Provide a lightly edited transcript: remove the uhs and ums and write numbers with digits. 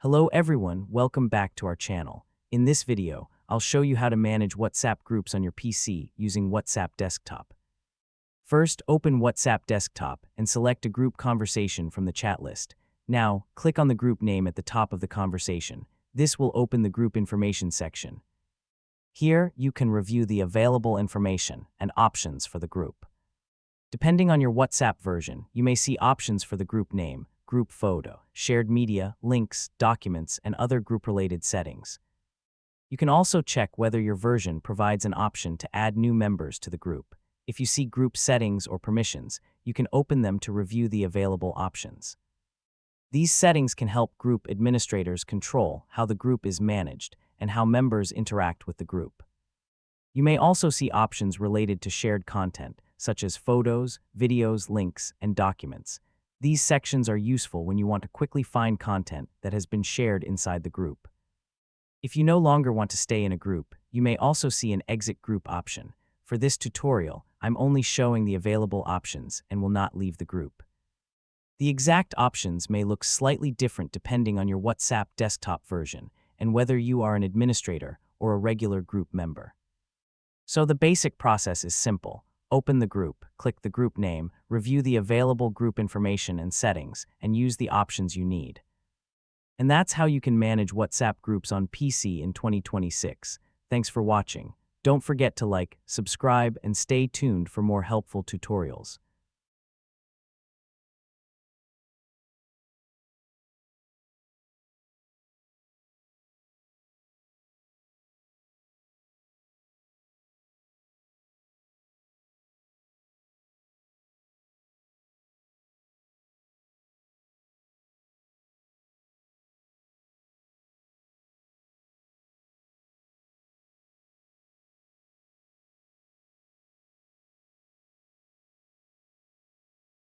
Hello everyone, welcome back to our channel. In this video, I'll show you how to manage WhatsApp groups on your PC using WhatsApp Desktop. First, open WhatsApp Desktop and select a group conversation from the chat list. Now, click on the group name at the top of the conversation. This will open the group information section. Here, you can review the available information and options for the group. Depending on your WhatsApp version, you may see options for the group name, group photo, shared media, links, documents, and other group-related settings. You can also check whether your version provides an option to add new members to the group. If you see group settings or permissions, you can open them to review the available options. These settings can help group administrators control how the group is managed and how members interact with the group. You may also see options related to shared content, such as photos, videos, links, and documents. These sections are useful when you want to quickly find content that has been shared inside the group. If you no longer want to stay in a group, you may also see an exit group option. For this tutorial, I'm only showing the available options and will not leave the group. The exact options may look slightly different depending on your WhatsApp desktop version and whether you are an administrator or a regular group member. So the basic process is simple. Open the group, click the group name, review the available group information and settings, and use the options you need. And that's how you can manage WhatsApp groups on PC in 2026. Thanks for watching. Don't forget to like, subscribe, and stay tuned for more helpful tutorials.